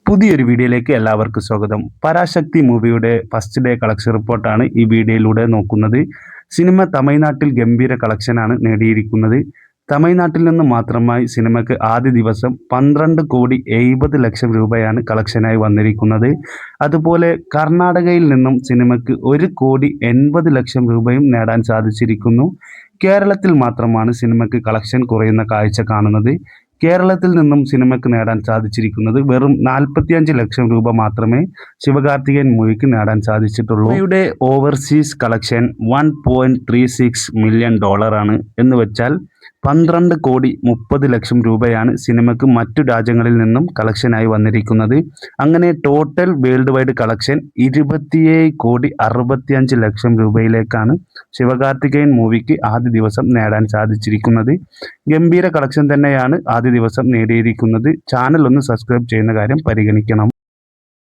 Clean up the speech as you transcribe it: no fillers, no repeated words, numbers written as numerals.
പുതിയൊരു വീഡിയോയിലേക്ക് എല്ലാവർക്കും സ്വാഗതം. പരാശക്തി മൂവിയുടെ ഫസ്റ്റ് ഡേ കളക്ഷൻ റിപ്പോർട്ടാണ് ഈ വീഡിയോയിലൂടെ നോക്കുന്നത്. സിനിമ തമിഴ്നാട്ടിൽ ഗംഭീര കളക്ഷനാണ് നേടിയിരിക്കുന്നത്. തമിഴ്നാട്ടിൽ നിന്ന് മാത്രമായി സിനിമയ്ക്ക് ആദ്യ ദിവസം 12,70,00,000 രൂപയാണ് കളക്ഷനായി വന്നിരിക്കുന്നത്. അതുപോലെ കർണാടകയിൽ നിന്നും സിനിമയ്ക്ക് 1,80,00,000 രൂപയും നേടാൻ സാധിച്ചിരിക്കുന്നു. കേരളത്തിൽ മാത്രമാണ് സിനിമയ്ക്ക് കളക്ഷൻ കുറയുന്ന കാഴ്ച കാണുന്നത്. കേരളത്തിൽ നിന്നും സിനിമയ്ക്ക് നേടാൻ സാധിച്ചിരിക്കുന്നത് വെറും 45 ലക്ഷം രൂപ മാത്രമേ ശിവകാർത്തികേയൻ മൂവിക്ക് നേടാൻ സാധിച്ചിട്ടുള്ളൂ. മൂവിയുടെ ഓവർസീസ് കളക്ഷൻ $1.36 മില്യൺ ആണ്. എന്ന് വെച്ചാൽ 12,30,00,000 രൂപയാണ് സിനിമയ്ക്ക് മറ്റു രാജ്യങ്ങളിൽ നിന്നും കളക്ഷനായി വന്നിരിക്കുന്നത്. അങ്ങനെ ടോട്ടൽ വേൾഡ് വൈഡ് കളക്ഷൻ 27,65,00,000 രൂപയിലേക്കാണ് ശിവകാർത്തികേയൻ മൂവിക്ക് ആദ്യ ദിവസം നേടാൻ സാധിച്ചിരിക്കുന്നത്. ഗംഭീര കളക്ഷൻ തന്നെയാണ് ആദ്യ ദിവസം നേടിയിരിക്കുന്നത്. ചാനൽ ഒന്ന് സബ്സ്ക്രൈബ് ചെയ്യുന്ന കാര്യം പരിഗണിക്കണം.